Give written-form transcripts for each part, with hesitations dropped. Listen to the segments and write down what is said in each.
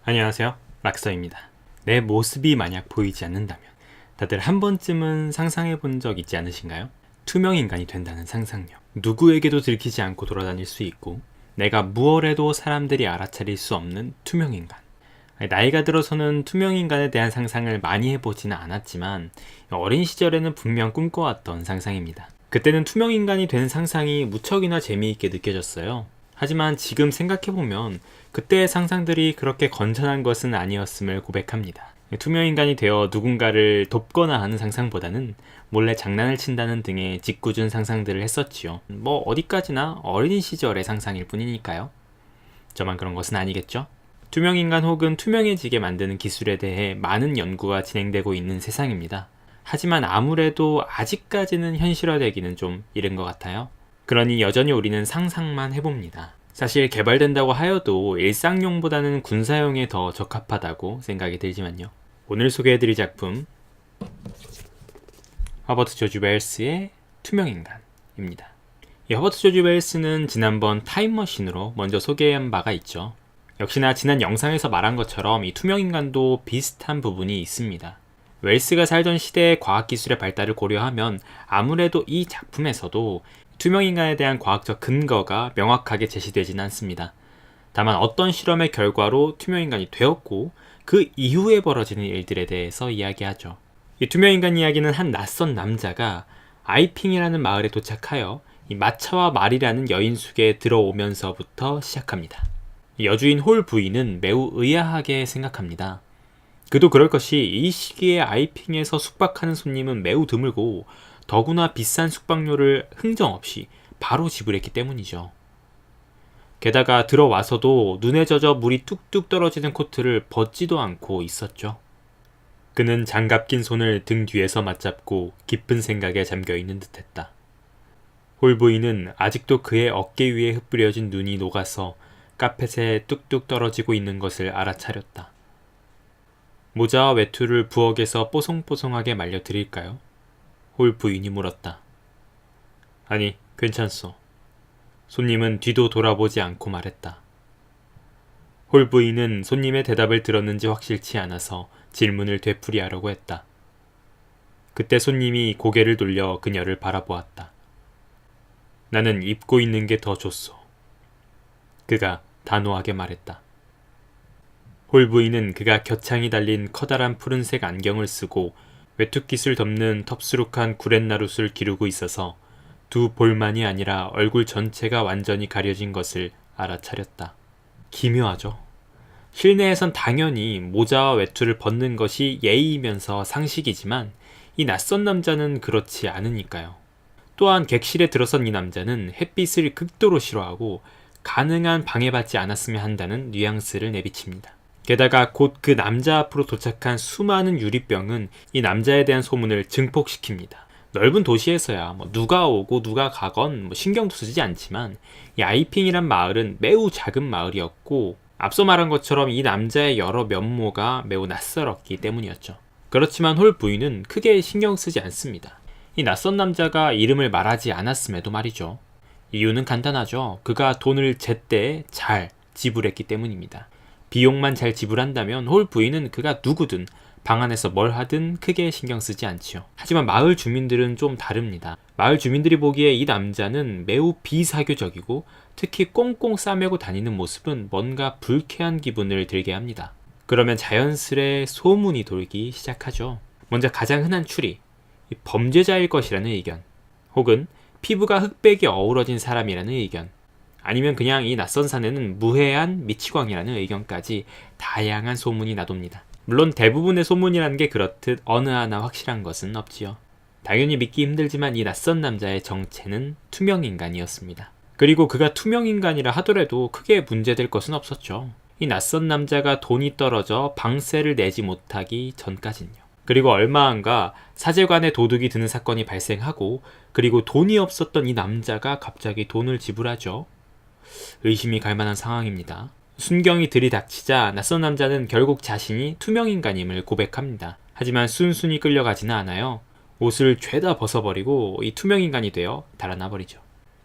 안녕하세요, 락서입니다. 내 모습이 만약 보이지 않는다면 다들 한 번쯤은 상상해 본 적 있지 않으신가요? 투명 인간이 된다는 상상력. 누구에게도 들키지 않고 돌아다닐 수 있고 내가 무얼 해도 사람들이 알아차릴 수 없는 투명 인간. 나이가 들어서는 투명 인간에 대한 상상을 많이 해보지는 않았지만 어린 시절에는 분명 꿈꿔왔던 상상입니다. 그때는 투명 인간이 된 상상이 무척이나 재미있게 느껴졌어요. 하지만 지금 생각해보면 그때의 상상들이 그렇게 건전한 것은 아니었음을 고백합니다. 투명 인간이 되어 누군가를 돕거나 하는 상상보다는 몰래 장난을 친다는 등의 짓궂은 상상들을 했었지요. 뭐 어디까지나 어린 시절의 상상일 뿐이니까요. 저만 그런 것은 아니겠죠? 투명 인간 혹은 투명해지게 만드는 기술에 대해 많은 연구가 진행되고 있는 세상입니다. 하지만 아무래도 아직까지는 현실화되기는 좀 이른 것 같아요. 그러니 여전히 우리는 상상만 해봅니다. 사실 개발된다고 하여도 일상용보다는 군사용에 더 적합하다고 생각이 들지만요. 오늘 소개해드릴 작품 허버트 조지 웰스의 투명인간입니다. 이 허버트 조지 웰스는 지난번 타임머신으로 먼저 소개한 바가 있죠. 역시나 지난 영상에서 말한 것처럼 이 투명인간도 비슷한 부분이 있습니다. 웰스가 살던 시대의 과학기술의 발달을 고려하면 아무래도 이 작품에서도 투명인간에 대한 과학적 근거가 명확하게 제시되지는 않습니다. 다만 어떤 실험의 결과로 투명인간이 되었고 그 이후에 벌어지는 일들에 대해서 이야기하죠. 이 투명인간 이야기는 한 낯선 남자가 아이핑이라는 마을에 도착하여 이 마차와 말이라는 여인숙에 들어오면서부터 시작합니다. 여주인 홀 부인은 매우 의아하게 생각합니다. 그도 그럴 것이 이 시기에 아이핑에서 숙박하는 손님은 매우 드물고 더구나 비싼 숙박료를 흥정 없이 바로 지불했기 때문이죠. 게다가 들어와서도 눈에 젖어 물이 뚝뚝 떨어지는 코트를 벗지도 않고 있었죠. 그는 장갑 낀 손을 등 뒤에서 맞잡고 깊은 생각에 잠겨있는 듯했다. 홀 부인은 아직도 그의 어깨 위에 흩뿌려진 눈이 녹아서 카펫에 뚝뚝 떨어지고 있는 것을 알아차렸다. 모자와 외투를 부엌에서 뽀송뽀송하게 말려드릴까요? 홀 부인이 물었다. 아니, 괜찮소. 손님은 뒤도 돌아보지 않고 말했다. 홀 부인은 손님의 대답을 들었는지 확실치 않아서 질문을 되풀이하려고 했다. 그때 손님이 고개를 돌려 그녀를 바라보았다. 나는 입고 있는 게 더 좋소. 그가 단호하게 말했다. 홀 부인은 그가 겨창이 달린 커다란 푸른색 안경을 쓰고 외투깃을 덮는 텁수룩한 구렛나룻을 기르고 있어서 두 볼만이 아니라 얼굴 전체가 완전히 가려진 것을 알아차렸다. 기묘하죠. 실내에선 당연히 모자와 외투를 벗는 것이 예의이면서 상식이지만 이 낯선 남자는 그렇지 않으니까요. 또한 객실에 들어선 이 남자는 햇빛을 극도로 싫어하고 가능한 방해받지 않았으면 한다는 뉘앙스를 내비칩니다. 게다가 곧 그 남자 앞으로 도착한 수많은 유리병은 이 남자에 대한 소문을 증폭시킵니다. 넓은 도시에서야 누가 오고 누가 가건 신경도 쓰지 않지만 이 아이핑이란 마을은 매우 작은 마을이었고 앞서 말한 것처럼 이 남자의 여러 면모가 매우 낯설었기 때문이었죠. 그렇지만 홀 부인은 크게 신경 쓰지 않습니다. 이 낯선 남자가 이름을 말하지 않았음에도 말이죠. 이유는 간단하죠. 그가 돈을 제때 잘 지불했기 때문입니다. 비용만 잘 지불한다면 홀 부인은 그가 누구든 방 안에서 뭘 하든 크게 신경 쓰지 않지요. 하지만 마을 주민들은 좀 다릅니다. 마을 주민들이 보기에 이 남자는 매우 비사교적이고 특히 꽁꽁 싸매고 다니는 모습은 뭔가 불쾌한 기분을 들게 합니다. 그러면 자연스레 소문이 돌기 시작하죠. 먼저 가장 흔한 추리, 범죄자일 것이라는 의견, 혹은 피부가 흑백이 어우러진 사람이라는 의견, 아니면 그냥 이 낯선 사내는 무해한 미치광이라는 의견까지 다양한 소문이 나돕니다. 물론 대부분의 소문이라는 게 그렇듯 어느 하나 확실한 것은 없지요. 당연히 믿기 힘들지만 이 낯선 남자의 정체는 투명인간이었습니다. 그리고 그가 투명인간이라 하더라도 크게 문제될 것은 없었죠. 이 낯선 남자가 돈이 떨어져 방세를 내지 못하기 전까진요. 그리고 얼마 안가 사제관에 도둑이 드는 사건이 발생하고 그리고 돈이 없었던 이 남자가 갑자기 돈을 지불하죠. 의심이 갈 만한 상황입니다. 순경이 들이닥치자 낯선 남자는 결국 자신이 투명인간임을 고백합니다. 하지만 순순히 끌려가지는 않아요. 옷을 죄다 벗어버리고 이 투명인간이 되어 달아나버리죠.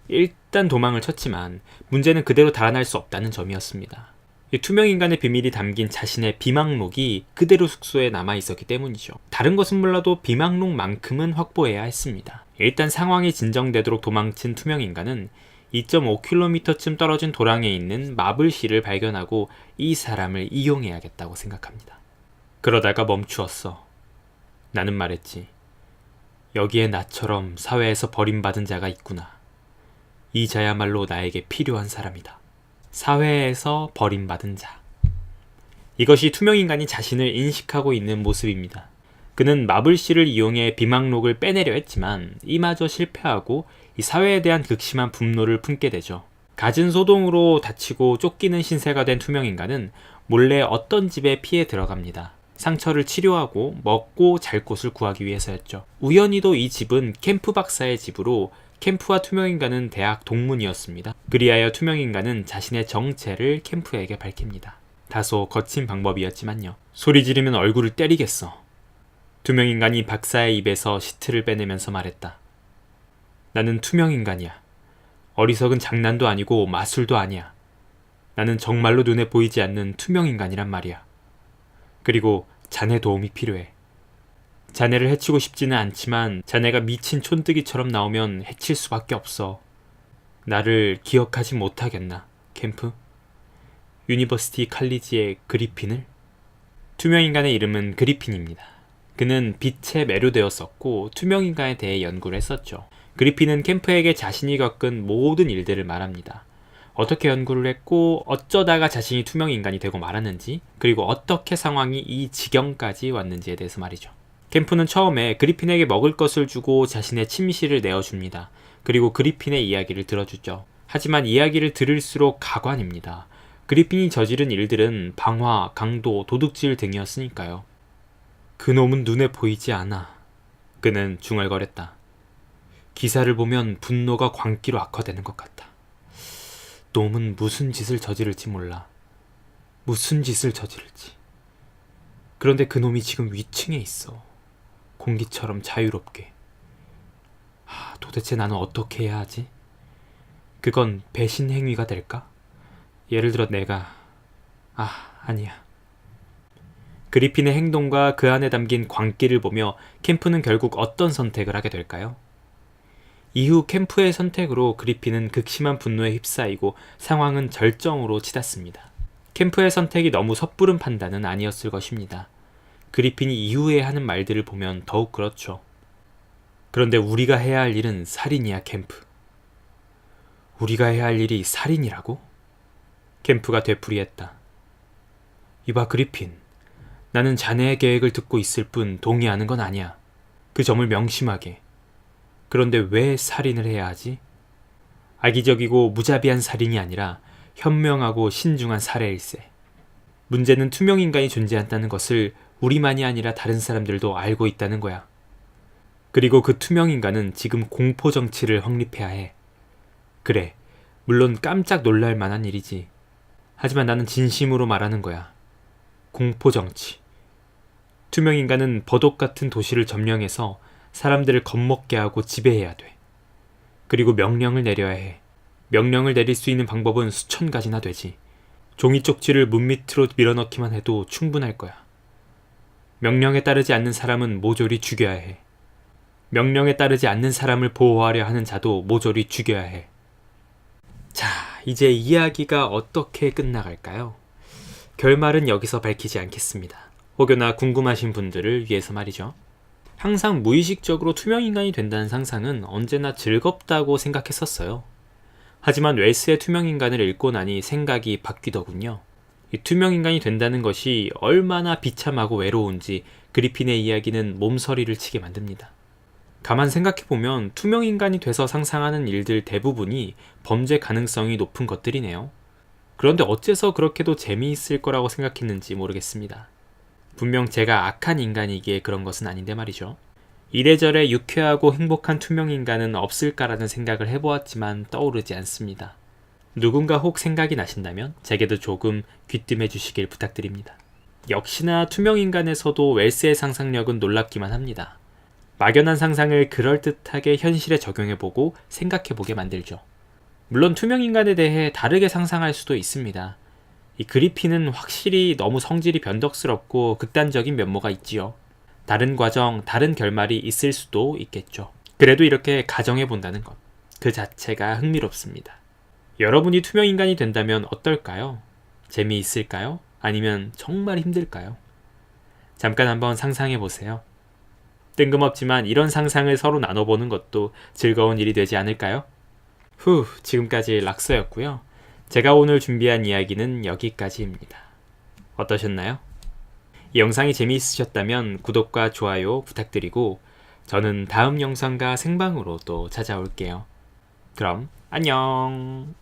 일단 도망을 쳤지만 문제는 그대로 달아날 수 없다는 점이었습니다. 이 투명인간의 비밀이 담긴 자신의 비망록이 그대로 숙소에 남아있었기 때문이죠. 다른 것은 몰라도 비망록만큼은 확보해야 했습니다. 일단 상황이 진정되도록 도망친 투명인간은 2.5km쯤 떨어진 도랑에 있는 마블씨를 발견하고 이 사람을 이용해야겠다고 생각합니다. 그러다가 멈추었어. 나는 말했지. 여기에 나처럼 사회에서 버림받은 자가 있구나. 이 자야말로 나에게 필요한 사람이다. 사회에서 버림받은 자. 이것이 투명인간이 자신을 인식하고 있는 모습입니다. 그는 마블씨를 이용해 비망록을 빼내려 했지만 이마저 실패하고 이 사회에 대한 극심한 분노를 품게 되죠. 갖은 소동으로 다치고 쫓기는 신세가 된 투명인간은 몰래 어떤 집에 피해 들어갑니다. 상처를 치료하고 먹고 잘 곳을 구하기 위해서였죠. 우연히도 이 집은 캠프 박사의 집으로 캠프와 투명인간은 대학 동문이었습니다. 그리하여 투명인간은 자신의 정체를 캠프에게 밝힙니다. 다소 거친 방법이었지만요. 소리 지르면 얼굴을 때리겠어. 투명인간이 박사의 입에서 시트를 빼내면서 말했다. 나는 투명인간이야. 어리석은 장난도 아니고 마술도 아니야. 나는 정말로 눈에 보이지 않는 투명인간이란 말이야. 그리고 자네 도움이 필요해. 자네를 해치고 싶지는 않지만 자네가 미친 촌뜨기처럼 나오면 해칠 수밖에 없어. 나를 기억하지 못하겠나, 캠프? 유니버시티 칼리지의 그리핀을? 투명인간의 이름은 그리핀입니다. 그는 빛에 매료되었었고 투명인간에 대해 연구를 했었죠. 그리핀은 캠프에게 자신이 겪은 모든 일들을 말합니다. 어떻게 연구를 했고 어쩌다가 자신이 투명인간이 되고 말았는지, 그리고 어떻게 상황이 이 지경까지 왔는지에 대해서 말이죠. 캠프는 처음에 그리핀에게 먹을 것을 주고 자신의 침실을 내어줍니다. 그리고 그리핀의 이야기를 들어주죠. 하지만 이야기를 들을수록 가관입니다. 그리핀이 저지른 일들은 방화, 강도, 도둑질 등이었으니까요. 그놈은 눈에 보이지 않아. 그는 중얼거렸다. 기사를 보면 분노가 광기로 악화되는 것 같다. 놈은 무슨 짓을 저지를지 몰라. 무슨 짓을 저지를지. 그런데 그놈이 지금 위층에 있어. 공기처럼 자유롭게. 도대체 나는 어떻게 해야 하지? 그건 배신 행위가 될까? 예를 들어 내가... 아니야. 그리핀의 행동과 그 안에 담긴 광기를 보며 캠프는 결국 어떤 선택을 하게 될까요? 이후 캠프의 선택으로 그리핀은 극심한 분노에 휩싸이고 상황은 절정으로 치닫습니다. 캠프의 선택이 너무 섣부른 판단은 아니었을 것입니다. 그리핀이 이후에 하는 말들을 보면 더욱 그렇죠. 그런데 우리가 해야 할 일은 살인이야, 캠프. 우리가 해야 할 일이 살인이라고? 캠프가 되풀이했다. 이봐, 그리핀. 나는 자네의 계획을 듣고 있을 뿐 동의하는 건 아니야. 그 점을 명심하게. 그런데 왜 살인을 해야 하지? 악의적이고 무자비한 살인이 아니라 현명하고 신중한 살해일세. 문제는 투명인간이 존재한다는 것을 우리만이 아니라 다른 사람들도 알고 있다는 거야. 그리고 그 투명인간은 지금 공포정치를 확립해야 해. 그래, 물론 깜짝 놀랄 만한 일이지. 하지만 나는 진심으로 말하는 거야. 공포정치. 투명인간은 버독 같은 도시를 점령해서 사람들을 겁먹게 하고 지배해야 돼. 그리고 명령을 내려야 해. 명령을 내릴 수 있는 방법은 수천 가지나 되지. 종이 쪽지를 문 밑으로 밀어넣기만 해도 충분할 거야. 명령에 따르지 않는 사람은 모조리 죽여야 해. 명령에 따르지 않는 사람을 보호하려 하는 자도 모조리 죽여야 해. 자, 이제 이야기가 어떻게 끝나갈까요? 결말은 여기서 밝히지 않겠습니다. 혹여나 궁금하신 분들을 위해서 말이죠. 항상 무의식적으로 투명인간이 된다는 상상은 언제나 즐겁다고 생각했었어요. 하지만 웰스의 투명인간을 읽고 나니 생각이 바뀌더군요. 이 투명인간이 된다는 것이 얼마나 비참하고 외로운지 그리핀의 이야기는 몸서리를 치게 만듭니다. 가만 생각해보면 투명인간이 돼서 상상하는 일들 대부분이 범죄 가능성이 높은 것들이네요. 그런데 어째서 그렇게도 재미있을 거라고 생각했는지 모르겠습니다. 분명 제가 악한 인간이기에 그런 것은 아닌데 말이죠. 이래저래 유쾌하고 행복한 투명인간은 없을까라는 생각을 해보았지만 떠오르지 않습니다. 누군가 혹 생각이 나신다면 제게도 조금 귀뜸해 주시길 부탁드립니다. 역시나 투명인간에서도 웰스의 상상력은 놀랍기만 합니다. 막연한 상상을 그럴듯하게 현실에 적용해보고 생각해보게 만들죠. 물론 투명인간에 대해 다르게 상상할 수도 있습니다. 이 그리핀은 확실히 너무 성질이 변덕스럽고 극단적인 면모가 있지요. 다른 과정, 다른 결말이 있을 수도 있겠죠. 그래도 이렇게 가정해 본다는 것, 그 자체가 흥미롭습니다. 여러분이 투명인간이 된다면 어떨까요? 재미있을까요? 아니면 정말 힘들까요? 잠깐 한번 상상해 보세요. 뜬금없지만 이런 상상을 서로 나눠보는 것도 즐거운 일이 되지 않을까요? 지금까지 락서였고요. 제가 오늘 준비한 이야기는 여기까지입니다. 어떠셨나요? 이 영상이 재미있으셨다면 구독과 좋아요 부탁드리고 저는 다음 영상과 생방으로 또 찾아올게요. 그럼 안녕.